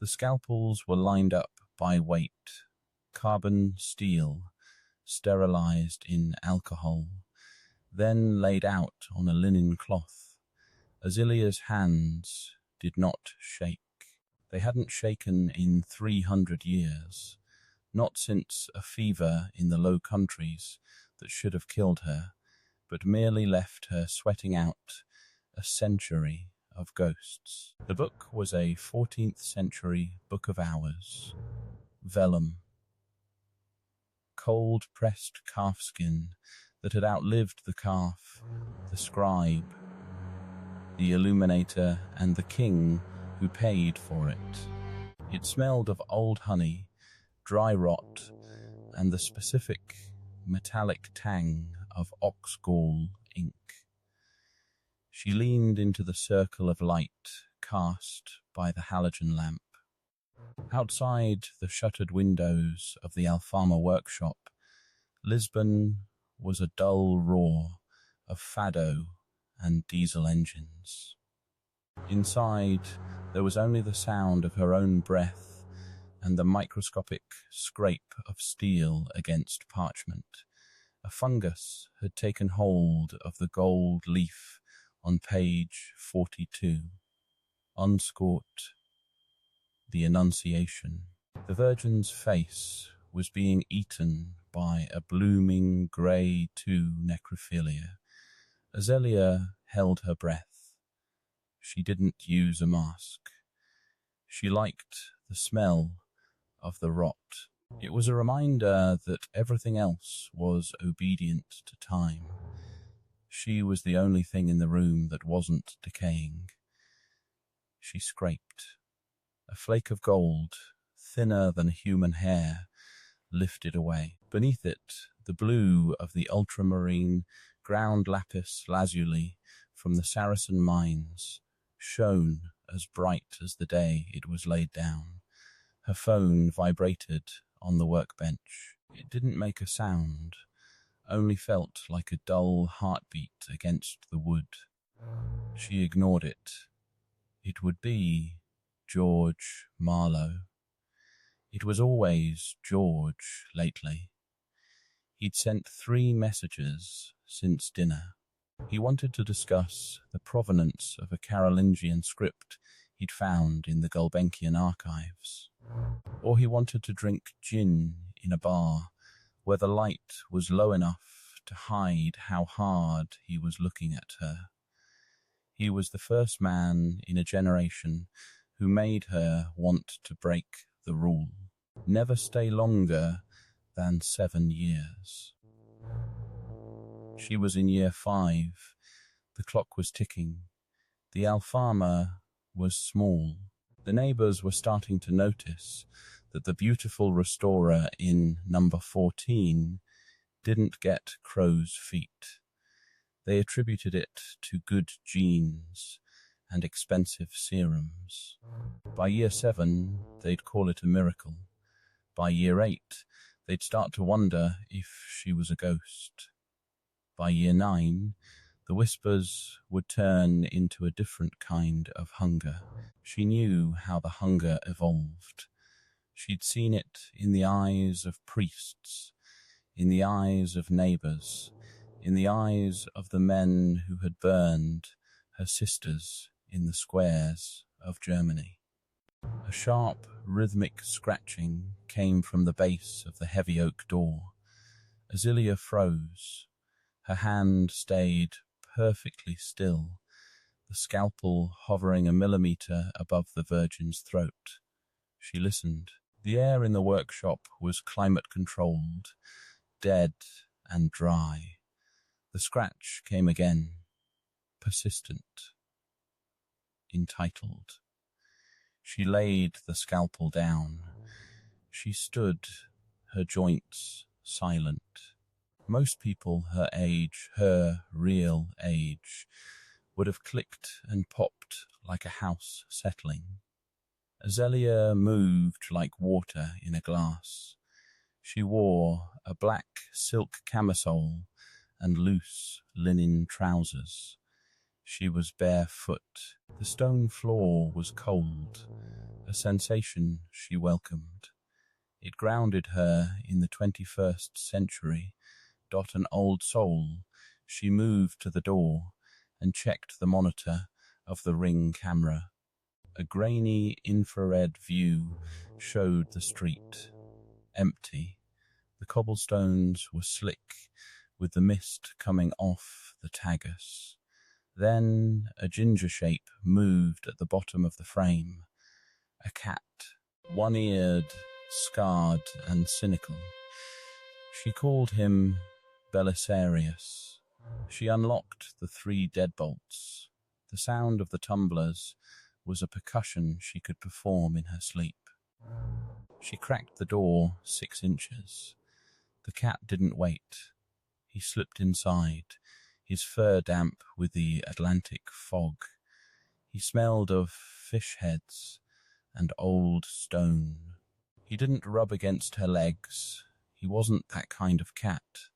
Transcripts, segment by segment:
The scalpels were lined up by weight, carbon steel, sterilized in alcohol, then laid out on a linen cloth. Azilia's hands did not shake. They hadn't shaken in 300 years, not since a fever in the Low Countries that should have killed her, but merely left her sweating out a century of ghosts. The book was a 14th century book of hours, vellum, cold-pressed calfskin that had outlived the calf, the scribe, the illuminator, and the king who paid for it. It smelled of old honey, dry rot, and the specific metallic tang of ox gall ink. She leaned into the circle of light cast by the halogen lamp. Outside the shuttered windows of the Alfama workshop, Lisbon was a dull roar of fado and diesel engines. Inside, there was only the sound of her own breath and the microscopic scrape of steel against parchment. A fungus had taken hold of the gold leaf on page 42. Unscoured, the Annunciation. The Virgin's face was being eaten by a blooming grey 2 necrophilia. Azelia held her breath. She didn't use a mask. She liked the smell of the rot. It was a reminder that everything else was obedient to time. She was the only thing in the room that wasn't decaying. She scraped. A flake of gold, thinner than human hair, lifted away. Beneath it, the blue of the ultramarine ground lapis lazuli from the Saracen mines shone as bright as the day it was laid down. Her phone vibrated on the workbench. It didn't make a sound, only felt like a dull heartbeat against the wood. She ignored it. It would be George Marlowe. It was always George lately. He'd sent 3 messages since dinner. He wanted to discuss the provenance of a Carolingian script he'd found in the Gulbenkian archives. Or he wanted to drink gin in a bar where the light was low enough to hide how hard he was looking at her. He was the first man in a generation who made her want to break the rule. Never stay longer than 7 years. She was in year 5. The clock was ticking. The Alfama was small. The neighbours were starting to notice that the beautiful restorer in number 14 didn't get crow's feet. They attributed it to good genes and expensive serums. By year 7, they'd call it a miracle. By year 8, they'd start to wonder if she was a ghost. By year 9, the whispers would turn into a different kind of hunger. She knew how the hunger evolved. She'd seen it in the eyes of priests, in the eyes of neighbours, in the eyes of the men who had burned her sisters in the squares of Germany. A sharp, rhythmic scratching came from the base of the heavy oak door. Azelia froze. Her hand stayed perfectly still, the scalpel hovering a millimetre above the Virgin's throat. She listened. The air in the workshop was climate-controlled, dead and dry. The scratch came again, persistent, entitled. She laid the scalpel down. She stood, her joints silent. Most people her age, her real age, would have clicked and popped like a house settling. Azelia moved like water in a glass. She wore a black silk camisole and loose linen trousers. She was barefoot. The stone floor was cold. a sensation she welcomed. It grounded her in the 21st century. An old soul, she moved to the door and checked the monitor of the Ring camera. A grainy infrared view showed the street, empty. The cobblestones were slick, with the mist coming off the Tagus. Then a ginger shape moved at the bottom of the frame. A cat, one-eared, scarred and cynical. She called him Belisarius. She unlocked the 3 deadbolts. The sound of the tumblers was a percussion she could perform in her sleep. She cracked the door 6 inches. The cat didn't wait. He slipped inside, his fur damp with the Atlantic fog. He smelled of fish heads and old stone. He didn't rub against her legs. He wasn't that kind of cat.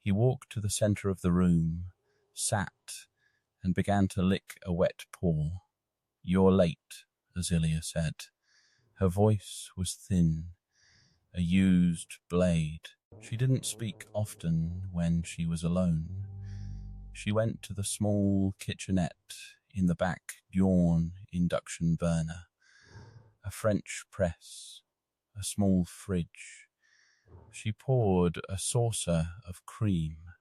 He walked to the center of the room, sat, and began to lick a wet paw. "You're late," Azelia said. Her voice was thin, a used blade. She didn't speak often when she was alone. She went to the small kitchenette in the back Dawn induction burner, a French press, a small fridge. She poured a saucer of cream,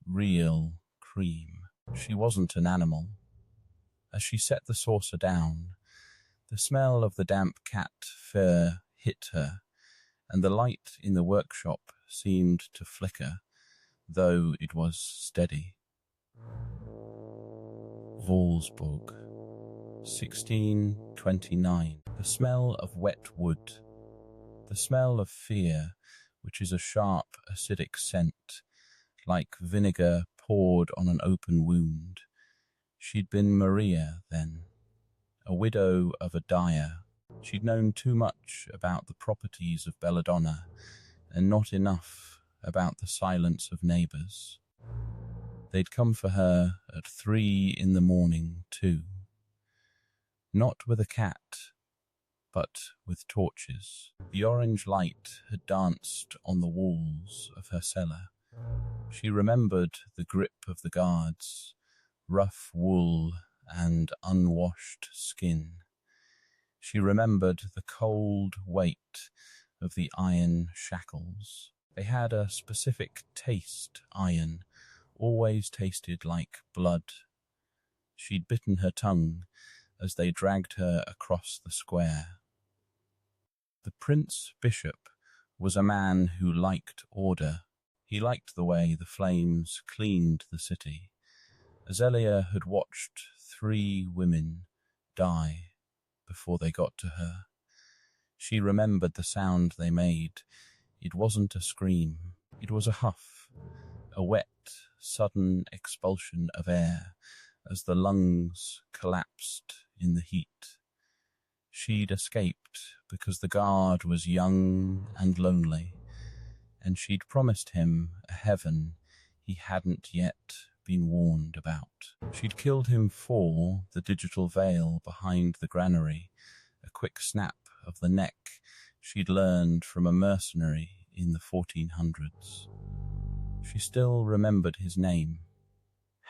real cream. She wasn't an animal. As she set the saucer down, the smell of the damp cat fur hit her, and the light in the workshop seemed to flicker, though it was steady. Wolfsburg, 1629. The smell of wet wood. The smell of fear, which is a sharp, acidic scent, like vinegar poured on an open wound. She'd been Maria then, a widow of a dyer. She'd known too much about the properties of belladonna, and not enough about the silence of neighbours. They'd come for her at 3 in the morning, too. Not with a cat, but with torches. The orange light had danced on the walls of her cellar. She remembered the grip of the guards, rough wool and unwashed skin. She remembered the cold weight of the iron shackles. They had a specific taste, iron, always tasted like blood. She'd bitten her tongue as they dragged her across the square. The Prince Bishop was a man who liked order. He liked the way the flames cleaned the city. Azelia had watched 3 women die before they got to her. She remembered the sound they made. It wasn't a scream. It was a huff, a wet, sudden expulsion of air as the lungs collapsed in the heat. She'd escaped because the guard was young and lonely, and she'd promised him a heaven he hadn't yet been warned about. She'd killed him for the digital veil behind the granary, a quick snap of the neck she'd learned from a mercenary in the 1400s. She still remembered his name,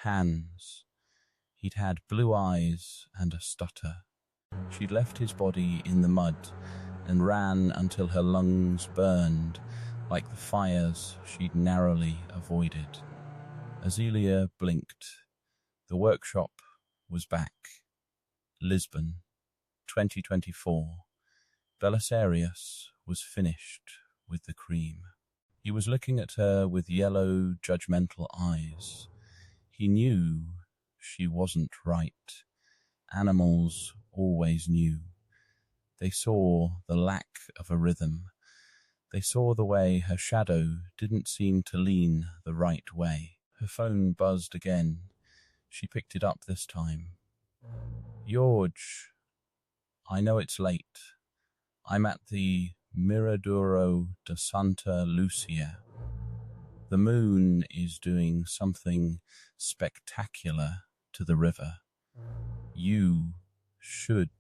Hans. He'd had blue eyes and a stutter. She'd left his body in the mud and ran until her lungs burned like the fires she'd narrowly avoided. Azelia blinked. The workshop was back. Lisbon, 2024. Belisarius was finished with the cream. He was looking at her with yellow, judgmental eyes. He knew she wasn't right. Animals always knew. They saw the lack of a rhythm. They saw the way her shadow didn't seem to lean the right way. Her phone buzzed again. She picked it up this time. "George, I know it's late. I'm at the Miradoro de Santa Lucia. The moon is doing something spectacular to the river. You should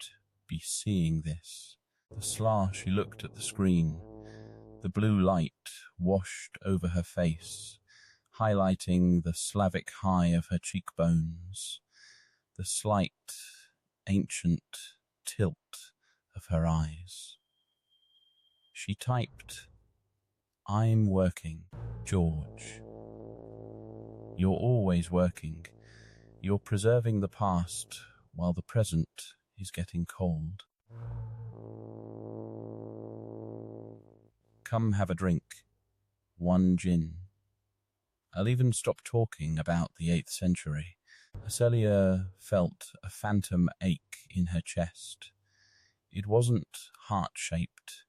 be seeing this. The Sla, she looked at the screen. The blue light washed over her face, highlighting the Slavic high of her cheekbones, the slight, ancient tilt of her eyes. She typed, "I'm working, George. You're always working. You're preserving the past while the present is getting cold. Come have a drink. 1 gin. I'll even stop talking about the 8th century." Celia felt a phantom ache in her chest. It wasn't heart-shaped.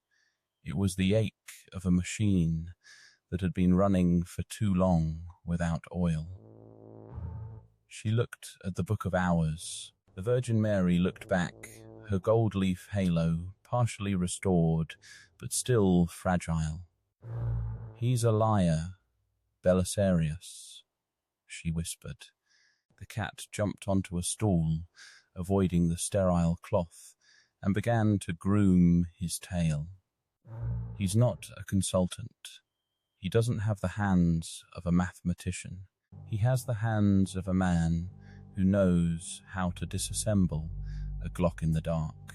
It was the ache of a machine that had been running for too long without oil. She looked at the Book of Hours. The Virgin Mary looked back, her gold leaf halo partially restored, but still fragile. "He's a liar, Belisarius," she whispered. The cat jumped onto a stool, avoiding the sterile cloth, and began to groom his tail. "He's not a consultant. He doesn't have the hands of a mathematician. He has the hands of a man who knows how to disassemble a Glock in the dark."